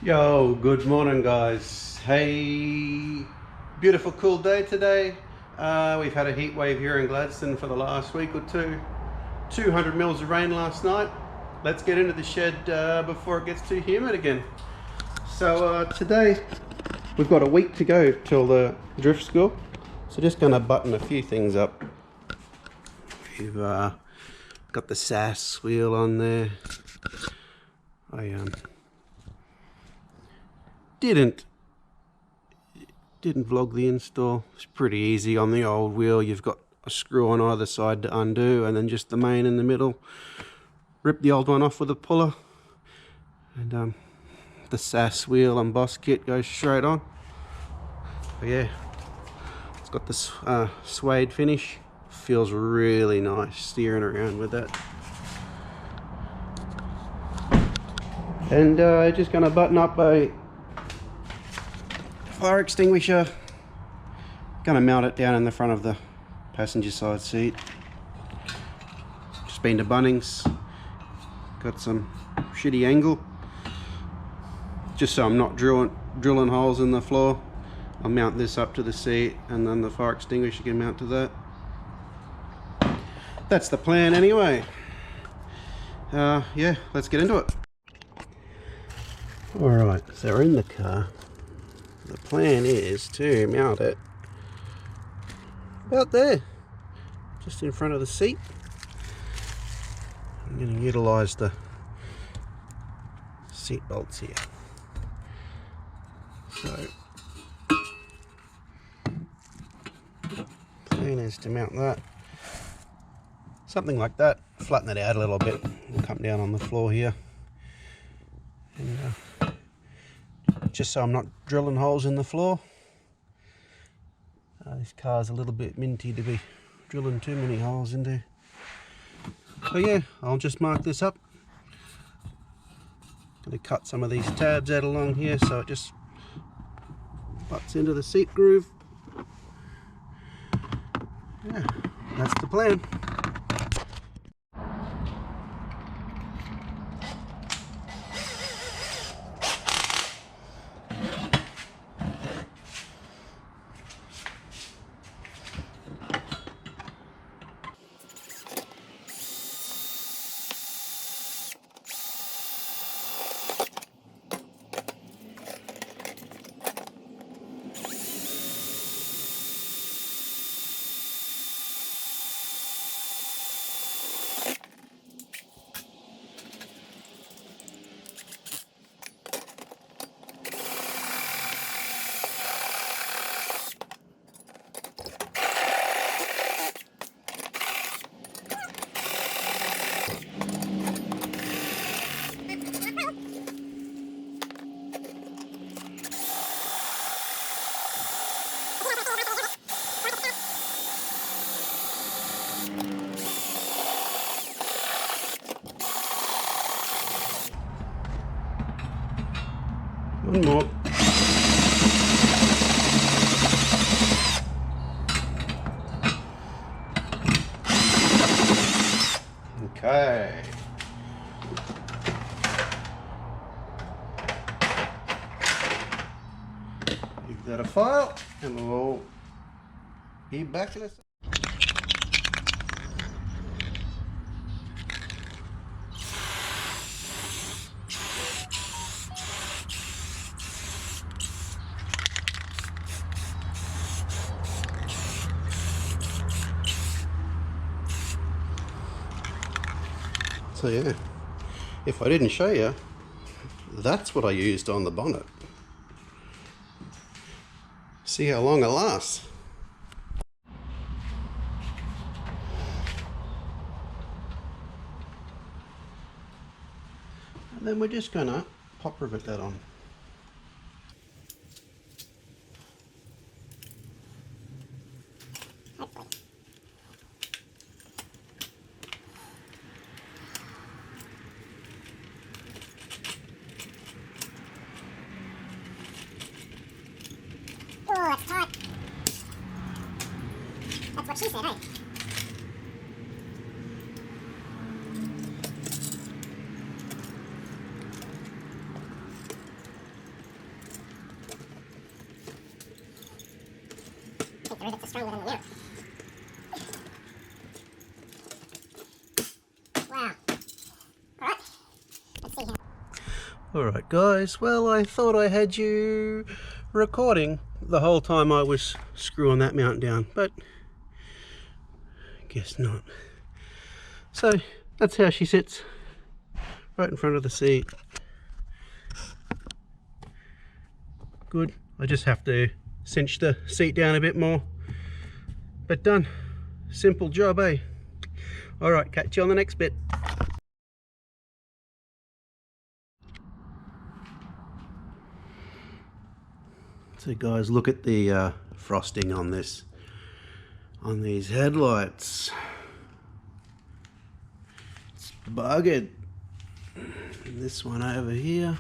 Yo, good morning guys. Hey, beautiful cool day today. We've had a heat wave here in Gladstone for the last week or two. 200 mils of rain last night. Let's get into the shed before it gets too humid again. So today we've got a week to go till the drift school. So just gonna button a few things up. We've got the SAS wheel on there. I didn't vlog the install. It's pretty easy on the old wheel. You've got a screw on either side to undo and then just the main in the middle. Rip the old one off with a puller and the SAS wheel and boss kit goes straight on. But yeah, it's got this suede finish. Feels really nice steering around with that. And just gonna button up a fire extinguisher. Gonna mount it down in the front of the passenger side seat. Just been to Bunnings, got some shitty angle just so I'm not drilling holes in the floor. I'll mount this up to the seat and then the fire extinguisher can mount to that. That's the plan anyway. Yeah, let's get into it. Alright, so we're in the car. The plan is to mount it about there, just in front of the seat. I'm going to utilise the seat bolts here. So, plan is to mount that, something like that, flatten it out a little bit, and come down on the floor here. And just so I'm not drilling holes in the floor. This car's a little bit minty to be drilling too many holes into. So yeah, I'll just mark this up. Gonna cut some of these tabs out along here so it just butts into the seat groove. Yeah, that's the plan. One more. Okay. Give that a file and we'll be back in a second. So yeah, if I didn't show you, that's what I used on the bonnet. See how long it lasts. And then we're just gonna pop rivet that on. Oh, that's tight. That's what she said, hey? Or is it stronger than the mirror? Wow. Alright. Let's see here. Alright guys, well I thought I had you recording the whole time I was screwing that mount down, but guess not. So that's how she sits, right in front of the seat. Good. I just have to cinch the seat down a bit more, but done. Simple job, eh? Alright, catch you on the next bit. So guys, look at the frosting on these headlights. It's buggered. And this one over here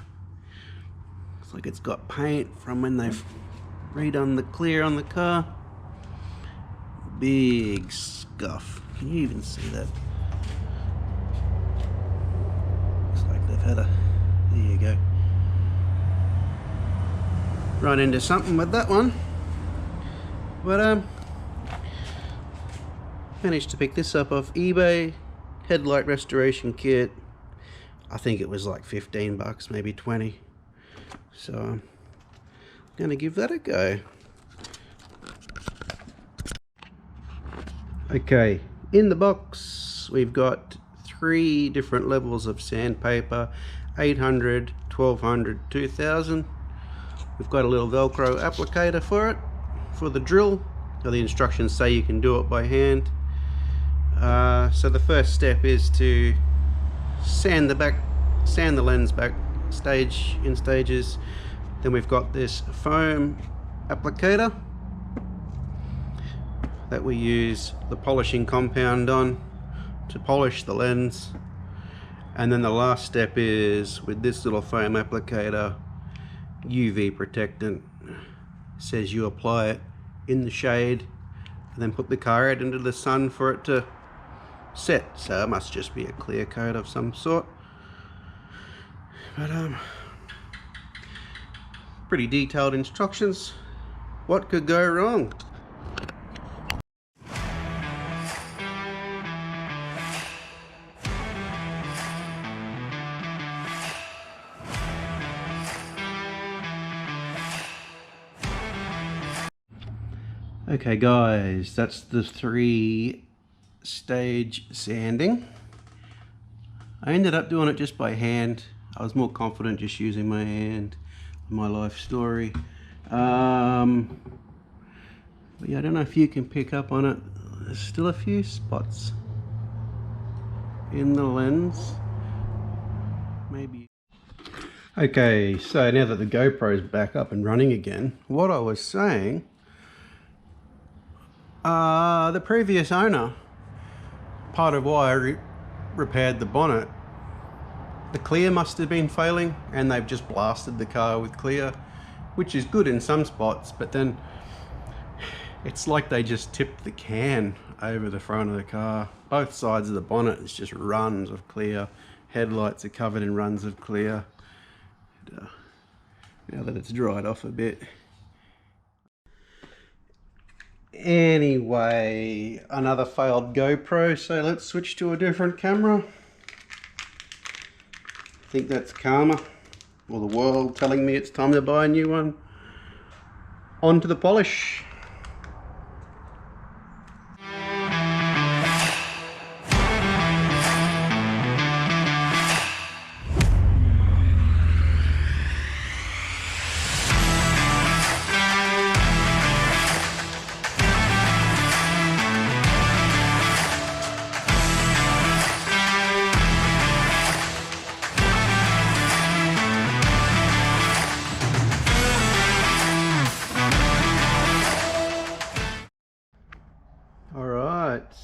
looks like it's got paint from when they've redone the clear on the car. Big scuff. Can you even see that? Looks like they've had a... There you go. Run into something with that one, but managed to pick this up off eBay. Headlight restoration kit. I think it was like 15 bucks, maybe 20. So I'm gonna give that a go. Okay, in the box we've got 3 different levels of sandpaper: 800, 1200, 2000. We've got a little Velcro applicator for it, for the drill. Now the instructions say you can do it by hand. So the first step is to sand the lens back in stages. Then we've got this foam applicator that we use the polishing compound on to polish the lens. And then the last step is with this little foam applicator, UV protectant. Says you apply it in the shade and then put the car out into the sun for it to set. So it must just be a clear coat of some sort. But pretty detailed instructions. What could go wrong? Okay guys, that's the 3-stage sanding. I ended up doing it just by hand. I was more confident just using my hand, my life story. But yeah, I don't know if you can pick up on it. There's still a few spots in the lens. Maybe. Okay, so now that the GoPro's back up and running again, what I was saying, the previous owner, part of why I repaired the bonnet, the clear must have been failing and they've just blasted the car with clear, which is good in some spots, but then it's like they just tipped the can over the front of the car. Both sides of the bonnet is just runs of clear. Headlights are covered in runs of clear. And, now that it's dried off a bit. Anyway, another failed GoPro, so let's switch to a different camera. I think that's karma, or the world telling me it's time to buy a new one. On to the polish.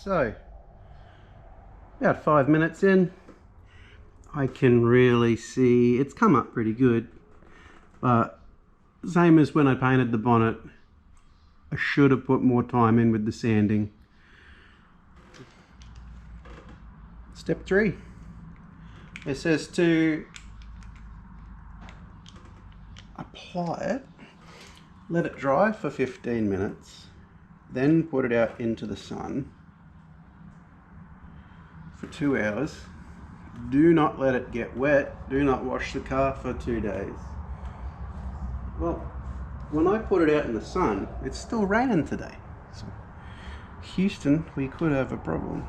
So, about 5 minutes in, I can really see it's come up pretty good, but same as when I painted the bonnet, I should have put more time in with the sanding. Step 3, it says to apply it, let it dry for 15 minutes, then put it out into the sun for 2 hours. Do not let it get wet. Do not wash the car for 2 days. Well, when I put it out in the sun, it's still raining today. So Houston, we could have a problem.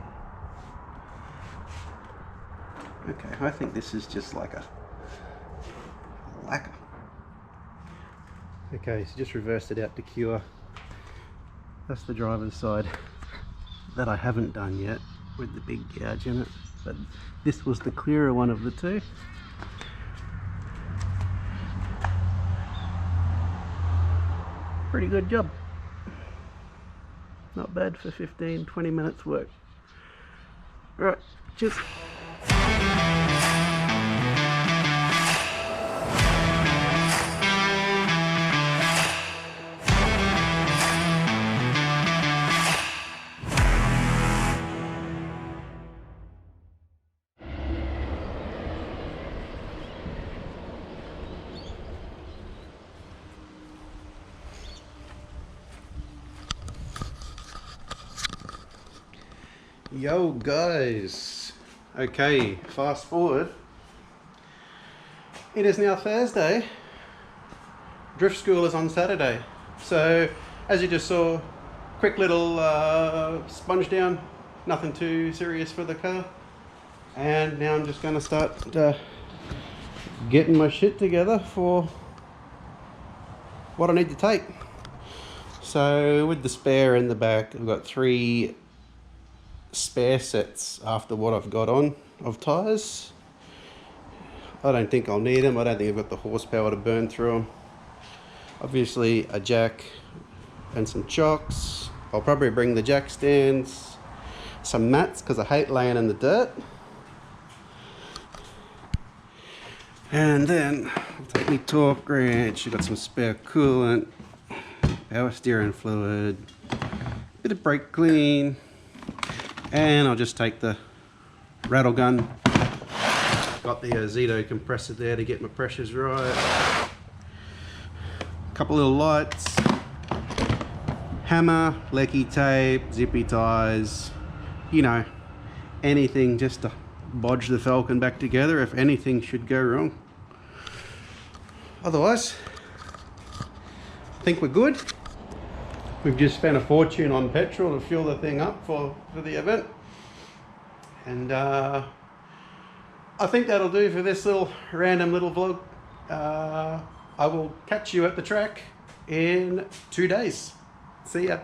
Okay, I think this is just like a lacquer. Okay, so just reversed it out to cure. That's the driver's side that I haven't done yet with the big gouge in it, but this was the clearer one of the two. Pretty good job. Not bad for 15-20 minutes work. Right, cheers. Yo guys, okay, fast forward. It is now Thursday. Drift school is on Saturday. So as you just saw, quick little sponge down, nothing too serious for the car. And now I'm just going to start getting my shit together for what I need to take. So with the spare in the back, I've got 3 spare sets after what I've got on of tyres. I don't think I'll need them. I don't think I've got the horsepower to burn through them. Obviously a jack and some chocks. I'll probably bring the jack stands, some mats because I hate laying in the dirt, and then I'll take my torque wrench. I've got some spare coolant, power steering fluid, bit of brake clean, and I'll just take the rattle gun. Got the Zito compressor there to get my pressures right. Couple little lights, hammer, lecky tape, zippy ties, you know, anything just to bodge the Falcon back together if anything should go wrong. Otherwise, I think we're good. We've just spent a fortune on petrol to fuel the thing up for the event. And I think that'll do for this little random little vlog. I will catch you at the track in 2 days. See ya.